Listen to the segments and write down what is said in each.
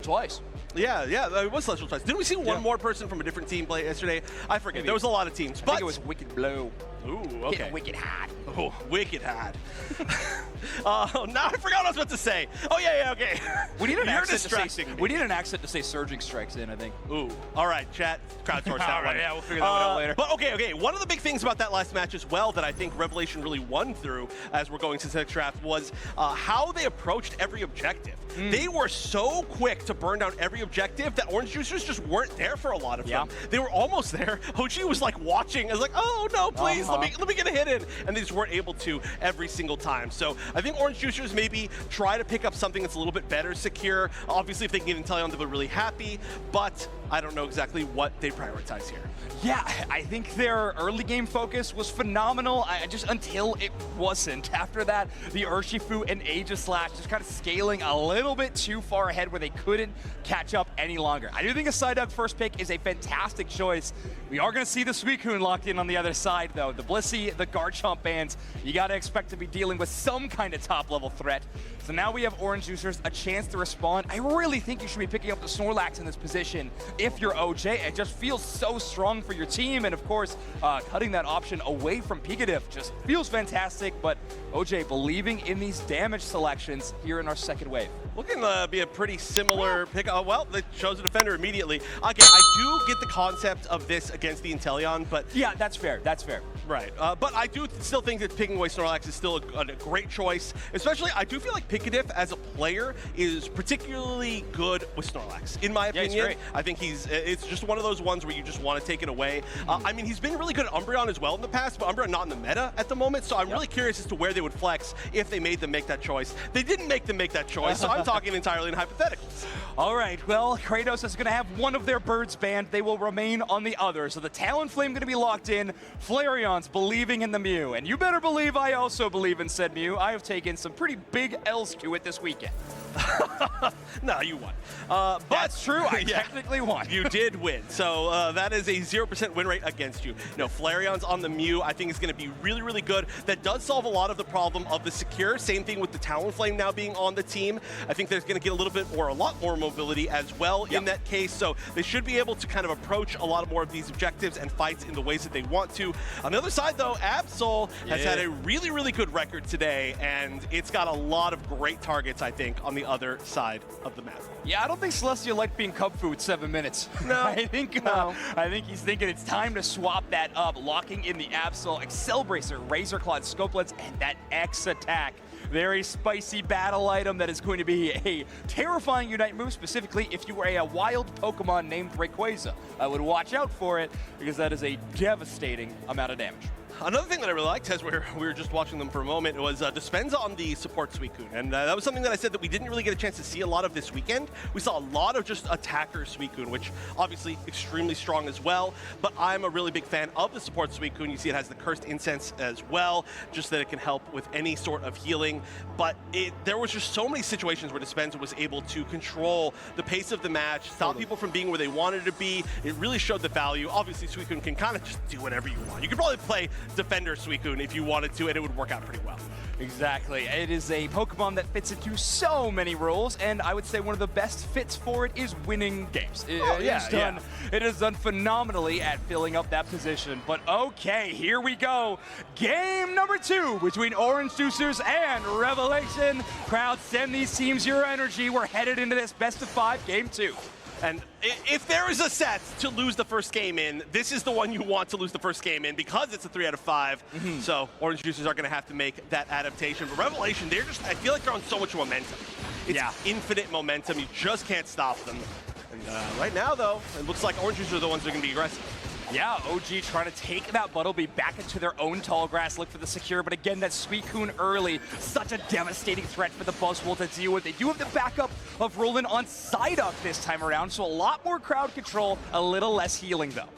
twice. Yeah, it was Celestial twice. Didn't we see one more person from a different team play yesterday? I forget. Maybe. There was a lot of teams. I think it was Wicked Blow. Ooh, okay. Getting wicked hard. Oh, wicked hard. Now I forgot what I was about to say. Oh, yeah, okay. We need an You're accent distracting to say, me. We need an accent to say Surging Strikes in, I think. Ooh. All right, chat. Crowdsource that one. Yeah, we'll figure that one out later. But okay. One of the big things about that last match as well that I think Revelation really won through as we're going to the next draft was how they approached every objective. They were so quick to burn down every objective that Orange Juicers just weren't there for a lot of them. They were almost there. OG was like watching. I was like, oh no, please, let me get a hit in. And they just weren't able to every single time. So I think Orange Juicers maybe try to pick up something that's a little bit better secure. Obviously, if they can get Inteleon, they'll be really happy. But I don't know exactly what they prioritize here. Yeah, I think their early game focus was phenomenal. Just until it wasn't. After that, the Urshifu and Aegislash just kind of scaling a little bit too far ahead where they couldn't catch up any longer. I do think a Psyduck first pick is a fantastic choice. We are going to see the Suicune locked in on the other side, though. The Blissey, the Garchomp bands, you got to expect to be dealing with some kind of top-level threat. So now we have Orange Juicers, a chance to respond. I really think you should be picking up the Snorlax in this position if you're OJ. It just feels so strong for your team, and of course, cutting that option away from Pikachu just feels fantastic, but OJ believing in these damage selections here in our second wave. Looking to be a pretty similar pick. Well, they chose a defender immediately. Okay, I do get the concept of this against the Inteleon, but... Yeah, that's fair. That's fair. Right. But I do still think that picking away Snorlax is still a great choice. Especially, I do feel like Pikachu as a player is particularly good with Snorlax. In my opinion, he's great. I think it's just one of those ones where you just want to take it away. I mean, he's been really good at Umbreon as well in the past, but Umbreon not in the meta at the moment, so I'm really curious as to where they would flex if they made them make that choice. They didn't make them make that choice, so I'm talking entirely in hypotheticals. All right, well, Kratos is going to have one of their birds banned. They will remain on the other. So the Talonflame going to be locked in. Flareon's believing in the Mew. And you better believe I also believe in said Mew. I have taken some pretty big L's to it this weekend. No, you won. That's true. I technically won. You did win. So that is a 0% win rate against you. No, Flareon's on the Mew. I think it's going to be really, really good. That does solve a lot of the problem of the secure. Same thing with the Talonflame now being on the team. I think there's going to get a little bit or a lot more mobility as well in that case. So they should be able to kind of approach a lot more of these objectives and fights in the ways that they want to. On the other side, though, Absol has had a really, really good record today, and it's got a lot of great targets, I think, on the other side of the map. Yeah, I don't think Celestia liked being Cub Food 7 minutes. No. I think he's thinking it's time to swap that up, locking in the Absol, Excel Bracer, Razor Claw, Scopelets, and that X attack. Very spicy battle item that is going to be a terrifying Unite move, specifically if you were a wild Pokemon named Rayquaza. I would watch out for it because that is a devastating amount of damage. Another thing that I really liked as we were just watching them for a moment was Dispenza on the support Suicune. And that was something that I said that we didn't really get a chance to see a lot of this weekend. We saw a lot of just attacker Suicune, which obviously extremely strong as well. But I'm a really big fan of the support Suicune. You see it has the Cursed Incense as well, just that it can help with any sort of healing. But there was just so many situations where Dispenza was able to control the pace of the match, stop people from being where they wanted to be. It really showed the value. Obviously, Suicune can kind of just do whatever you want. You could probably play Defender Suicune if you wanted to, and it would work out pretty well. Exactly. It is a Pokemon that fits into so many roles, and I would say one of the best fits for it is winning games. It is done phenomenally at filling up that position. But okay, here we go. Game number 2 between Orange Juicers and Revelation. Crowd, send these teams your energy. We're headed into this best of 5 game 2. And if there is a set to lose the first game in, this is the one you want to lose the first game in because it's a 3 out of 5. So Orange Juicers are going to have to make that adaptation. But Revelation, I feel like they're on so much momentum. It's infinite momentum. You just can't stop them. And right now, though, it looks like Orange Juicers are the ones that are going to be aggressive. Yeah, OG trying to take that Buttlebee back into their own tall grass, look for the secure, but again, that Suicune early, such a devastating threat for the Buzzwole to deal with. They do have the backup of Roland on Psyduck this time around, so a lot more crowd control, a little less healing though.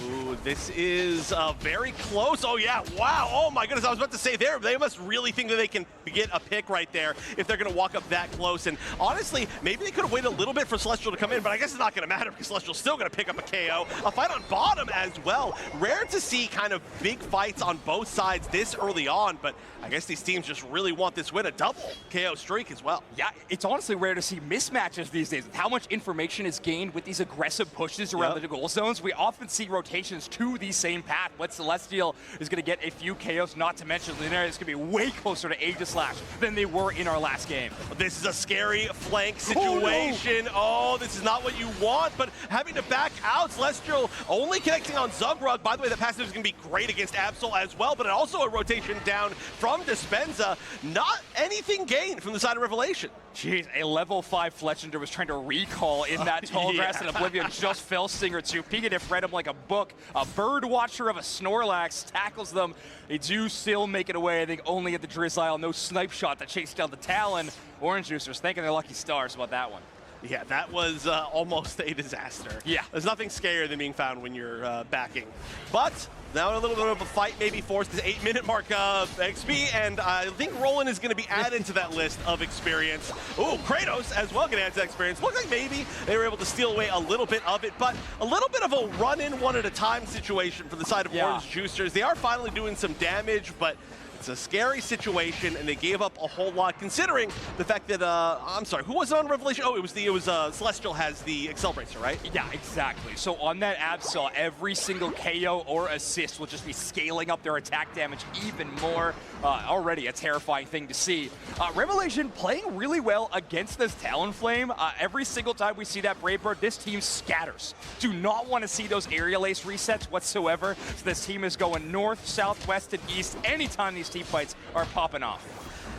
Ooh, this is very close. Oh, yeah. Wow. Oh, my goodness. I was about to say there, they must really think that they can get a pick right there if they're going to walk up that close. And honestly, maybe they could have waited a little bit for Celestial to come in, but I guess it's not going to matter because Celestial's still going to pick up a KO. A fight on bottom as well. Rare to see kind of big fights on both sides this early on, but I guess these teams just really want this win, a double KO streak as well. Yeah, it's honestly rare to see mismatches these days. With how much information is gained with these aggressive pushes around the goal zones, we often see rotations to the same path. But Celestial is going to get a few KOs, not to mention Lunaria is going to be way closer to Aegislash than they were in our last game. This is a scary flank situation. Oh, this is not what you want, but having to back out, Celestial only connecting on Zugrug. By the way, the passive is going to be great against Absol as well, but also a rotation down from Dispenza. Not anything gained from the side of Revelation. Jeez, a level 5 Fletchinder was trying to recall in that tall grass, and Oblivion just fell Stinger 2. Pikatif read him like a book. A bird watcher of a Snorlax tackles them. They do still make it away, I think only at the Drizzile. No snipe shot that chased down the Talon. Orange Juicers thanking their lucky stars about that one. Yeah, that was almost a disaster. Yeah. There's nothing scarier than being found when you're backing. But now a little bit of a fight maybe forced this 8-minute mark of XP, and I think Roland is going to be added to that list of experience. Ooh, Kratos as well going to add to that experience. Looks like maybe they were able to steal away a little bit of it, but a little bit of a run-in one-at-a-time situation for the side of Orange Juicers. They are finally doing some damage, but it's a scary situation, and they gave up a whole lot, considering the fact that, I'm sorry, who was it on Revelation? Oh, it was Celestial has the Accelerator, right? Yeah, exactly. So on that Absol, every single KO or assist will just be scaling up their attack damage even more. Already a terrifying thing to see. Revelation playing really well against this Talonflame. Every single time we see that Brave Bird, this team scatters. Do not want to see those Aerial Ace resets whatsoever. So this team is going north, south, west, and east anytime these team fights are popping off.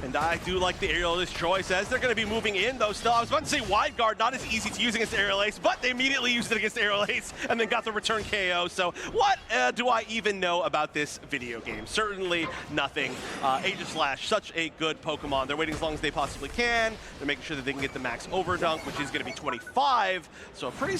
And I do like the Aerial Ace choice, as they're going to be moving in, though, still. I was about to say Wide Guard, not as easy to use against Aerial Ace, but they immediately used it against Aerial Ace and then got the return KO. So what do I even know about this video game? Certainly nothing. Aegislash, such a good Pokemon. They're waiting as long as they possibly can. They're making sure that they can get the max Overdunk, which is going to be 25. So a pretty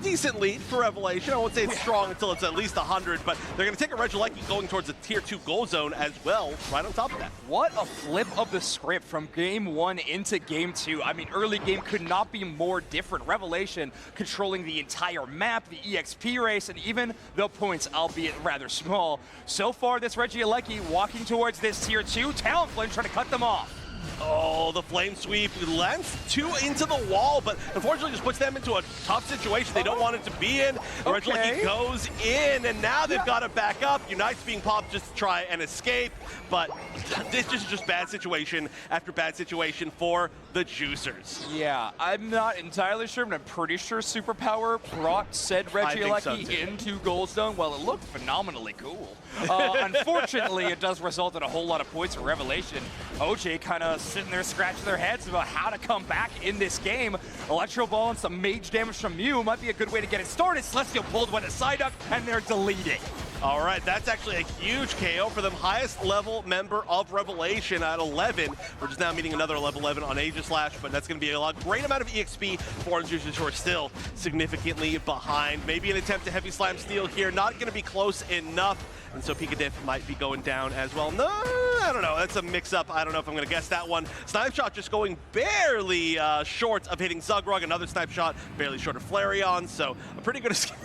decent lead for Revelation. I won't say it's strong until it's at least 100, but they're going to take a Regieleki going towards the Tier 2 goal zone as well, right on top of that. What a flip of the script from Game 1 into Game 2. I mean, early game could not be more different. Revelation controlling the entire map, the EXP race, and even the points, albeit rather small. So far, this Regieleki walking towards this Tier 2. Talonflame trying to cut them off. Oh, the flame sweep lands 2 into the wall, but unfortunately just puts them into a tough situation they don't want it to be in. Regieleki goes in, and now they've got to back up. Unite's being popped just to try and escape, but this is just bad situation after bad situation for the Juicers. Yeah, I'm not entirely sure, but I'm pretty sure Superpower brought said Regieleki into Gold Zone. Well, it looked phenomenally cool. Unfortunately, it does result in a whole lot of points for Revelation. OJ kind of sitting there scratching their heads about how to come back in this game. Electro Ball and some mage damage from Mew might be a good way to get it started. Celestial pulled one to Psyduck, and they're deleting. All right, that's actually a huge KO for them. Highest level member of Revelation at 11. We're just now meeting another level 11 on Aegislash, but that's going to be a great amount of EXP for Orange Juicers, who are still significantly behind. Maybe an attempt to heavy slam steal here, not going to be close enough. And so Pikatif might be going down as well. No, I don't know. That's a mix-up. I don't know if I'm going to guess that one. Snipe Shot just going barely short of hitting Zugrug. Another Snipe Shot barely short of Flareon. So a pretty good escape.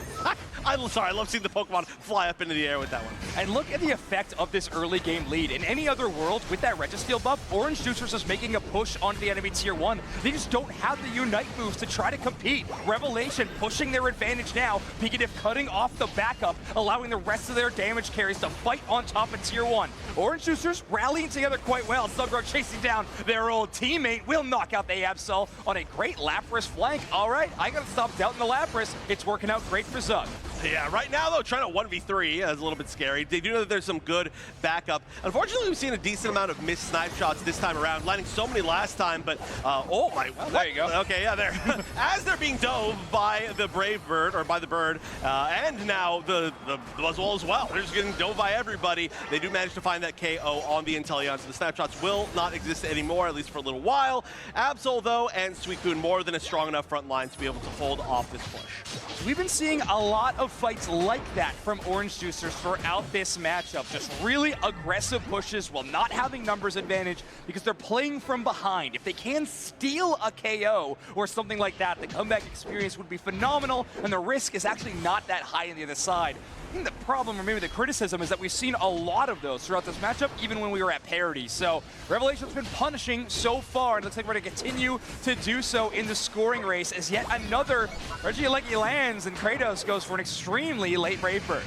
I'm sorry, I love seeing the Pokemon fly up into the air with that one. And look at the effect of this early game lead. In any other world, with that Registeel buff, Orange Juicers is making a push onto the enemy Tier 1. They just don't have the Unite moves to try to compete. Revelation pushing their advantage now. Pikatif cutting off the backup, allowing the rest of their damage carries to fight on top of Tier 1. Orange Juicers rallying together quite well. Zugrug chasing down their old teammate will knock out the Absol on a great Lapras flank. All right, I gotta stop doubting the Lapras. It's working out great for Zug. Yeah, right now, though, trying to 1v3 is a little bit scary. They do know that there's some good backup. Unfortunately, we've seen a decent amount of missed snipe shots this time around, landing so many last time, but, oh my, there you go. Okay, yeah, there. As they're being dove by the Brave Bird, or by the Bird, and now the Buzzwole as well. They're just getting dove by everybody. They do manage to find that KO on the Inteleon, so the snapshots will not exist anymore, at least for a little while. Absol, though, and Suicune more than a strong enough front line to be able to hold off this push. We've been seeing a lot of of fights like that from Orange Juicers throughout this matchup. Just really aggressive pushes while not having numbers advantage because they're playing from behind. If they can steal a KO or something like that, the comeback experience would be phenomenal, and the risk is actually not that high on the other side. I think the problem, or maybe the criticism, is that we've seen a lot of those throughout this matchup, even when we were at parity. So Revelation's been punishing so far, and it looks like we're going to continue to do so in the scoring race as yet another Regieleki lands, and Kratos goes for an extremely late Raper.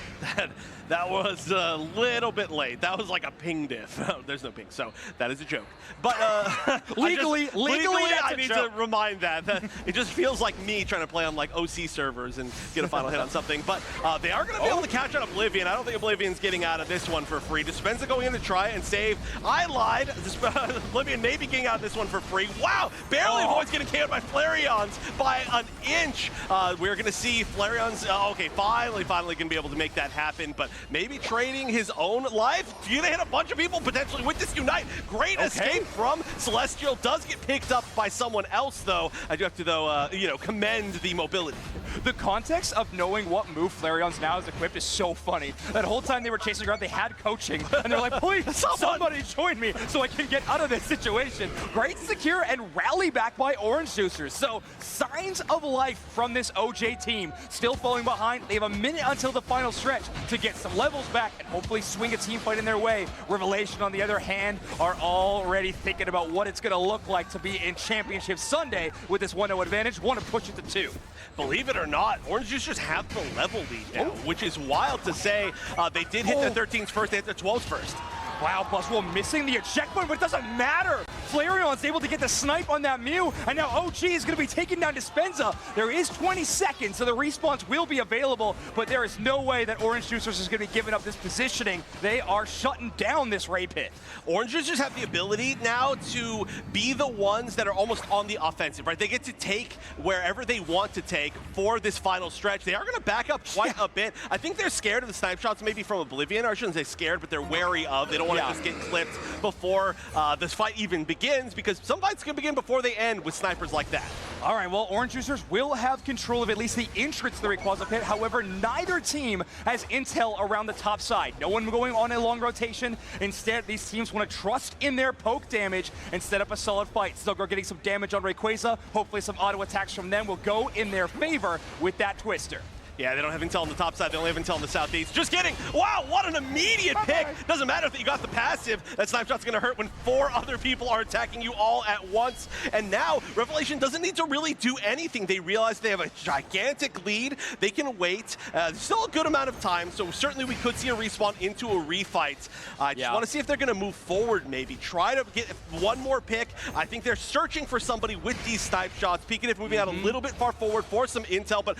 That was a little bit late. That was like a ping diff. There's no ping, so that is a joke. But legally, I need to remind that it just feels like me trying to play on like OC servers and get a final hit on something. But they are going to be able to catch on Oblivion. I don't think Oblivion's getting out of this one for free. Dispenza going in to try and save. I lied. Oblivion may be getting out of this one for free. Wow, barely avoids getting KO'd by Flareons by an inch. We're going to see Flareons, okay, finally going to be able to make that happen. But maybe trading his own life. You're gonna hit a bunch of people potentially with this Unite. Great escape from Celestial. Does get picked up by someone else though. I do have to though, commend the mobility. The context of knowing what move Flareon's now is equipped is so funny. That whole time they were chasing around, they had coaching, and they're like, please, somebody join me so I can get out of this situation. Great secure and rally back by Orange Juicers. So signs of life from this OJ team. Still falling behind. They have a minute until the final stretch to get some levels back and hopefully swing a team fight in their way. Revelation, on the other hand, are already thinking about what it's going to look like to be in Championship Sunday with this 1-0 advantage. Want to push it to 2. Believe it or not, Orange Juicers have the level lead now, which is wild to say. They did hit their 13s first, they hit their 12s first. Wow, +1 missing the eject point, but it doesn't matter. Flareon's able to get the snipe on that Mew, and now OG is going to be taking down Dispenza. There is 20 seconds, so the respawns will be available, but there is no way that Orange Juicers is going to be giving up this positioning. They are shutting down this Ray Pit. Orange Juicers have the ability now to be the ones that are almost on the offensive, right? They get to take wherever they want to take for this final stretch. They are going to back up quite a bit. I think they're scared of the snipe shots maybe from Oblivion, or I shouldn't say scared, but they're wary of. They don't want to just get clipped before this fight even begins, because some fights can begin before they end with snipers like that. All right, well, Orange Juicers will have control of at least the entrance to the Rayquaza pit. However, neither team has intel around the top side. No one going on a long rotation. Instead, these teams want to trust in their poke damage and set up a solid fight. Silgar getting some damage on Rayquaza. Hopefully some auto attacks from them will go in their favor with that Twister. Yeah, they don't have intel on the top side. They only have intel on the southeast. Just kidding. Wow, what an immediate pick. Doesn't matter if you got the passive. That snipe shot's going to hurt when 4 other people are attacking you all at once. And now, Revelation doesn't need to really do anything. They realize they have a gigantic lead. They can wait. Still a good amount of time, so certainly we could see a respawn into a refight. I just want to see if they're going to move forward maybe. Try to get one more pick. I think they're searching for somebody with these snipe shots. Pikachu moving out a little bit far forward for some intel, but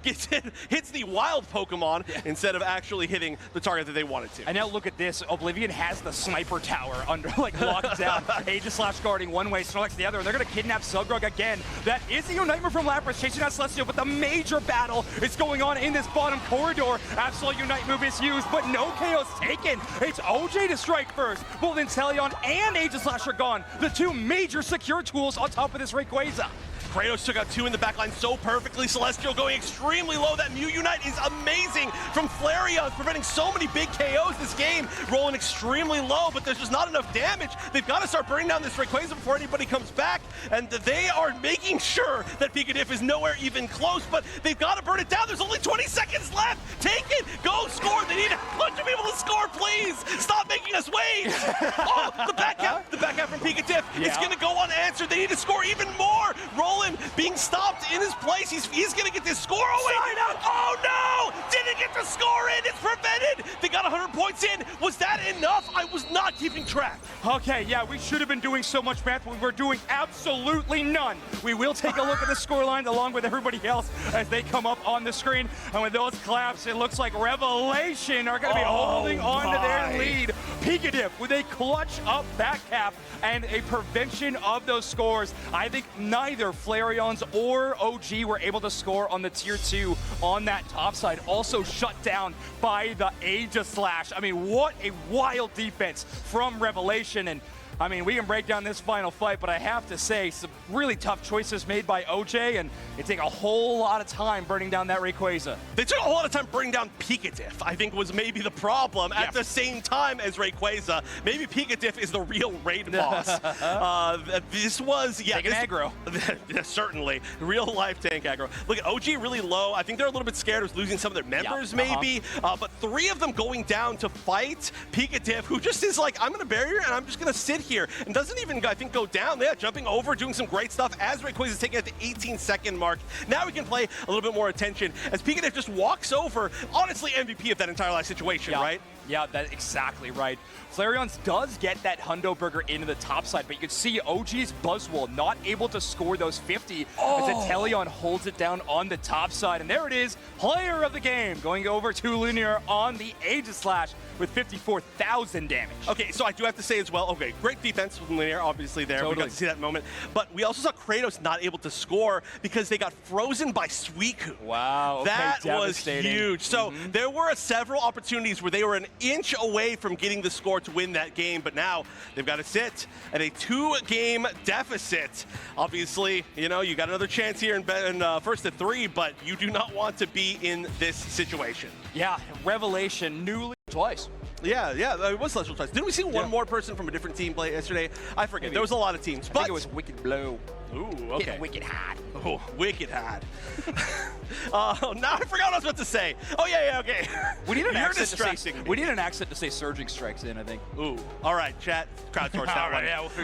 gets it. Hits the wild Pokemon instead of actually hitting the target that they wanted to. And now look at this. Oblivion has the sniper tower under, locked down. Aegis guarding one way, Snorlax the other, and they're going to kidnap Silgrug again. That is the Unitema from Lapras chasing out Celestial, but the major battle is going on in this bottom corridor. Absolute Unite move is used, but no KO's taken. It's OJ to strike first. Both Inteleon and Aegis are gone. The 2 major secure tools on top of this Rayquaza. Kratos took out 2 in the backline so perfectly. Celestial going extremely low. That Mew Unite is amazing from Flareon, preventing so many big KOs this game. Rolling extremely low, but there's just not enough damage. They've got to start burning down this Rayquaza before anybody comes back, and they are making sure that Pikachu is nowhere even close, but they've got to burn it down. There's only 20 seconds left. Take it. Go score. They need a bunch of people to score, please. Stop making us wait. The back half from Pikachu. It's going to go unanswered. They need to score even more. Roland being stopped in his place. He's going to get this score. Oh no! Didn't get the score in. It's prevented. They got 100 points in. Was that enough? I was not keeping track. Okay, yeah, we should have been doing so much math, but we were doing absolutely none. We will take a look at the scoreline along with everybody else as they come up on the screen. And with those claps, it looks like Revelation are going to be holding on to their lead. Pikachu with a clutch up back cap and a prevention of those scores. I think neither Flareons or OG were able to score on the tier 2 on that top side. Also shut down by the Aegis Slash. I mean, what a wild defense from Revelation. And I mean, we can break down this final fight, but I have to say, some really tough choices made by OJ, and it took a whole lot of time burning down that Rayquaza. They took a lot of time burning down Pikatif, I think was maybe the problem. At the same time as Rayquaza, maybe Pikatif is the real raid boss. This was, Taking aggro. Yeah, certainly. Real life tank aggro. Look at OG really low. I think they're a little bit scared of losing some of their members maybe, but 3 of them going down to fight Pikatif, who just is like, I'm going to barrier and I'm just going to sit here, and doesn't even, I think, go down. Yeah, jumping over, doing some great stuff as Rayquaza is taking at the 18-second mark. Now we can play a little bit more attention as Pikatif just walks over. Honestly, MVP of that entire last situation, right? Yeah, that's exactly right. Flareon's does get that Hundo Burger into the top side, but you can see OG's Buzzwole not able to score those 50 as Inteleon holds it down on the top side. And there it is, player of the game, going over to Linear on the Aegislash with 54,000 damage. Okay, so I do have to say as well, okay, great defense from Linear, obviously there. We got to see that moment. But we also saw Kratos not able to score because they got frozen by Suicune. Wow, okay, that was huge. So there were several opportunities where they were an inch away from getting the score to win that game, but now they've got to sit at a 2-game deficit. Obviously, you know, you got another chance here in first to 3, but you do not want to be in this situation. Yeah, Revelation, newly twice. Yeah, it was Celestial twice. Didn't we see one more person from a different team play yesterday? I forget. Maybe. There was a lot of teams, but I think it was Wicked Blow. Ooh, okay. Hitting Wicked Hard. Oh, Wicked Hard. Now I forgot what I was about to say. Oh, yeah, okay. We need an You're accent distracting to say, me. We need an accent to say Surging Strikes in, I think. Ooh, all right, chat. Crowdsource that one. Yeah, we'll figure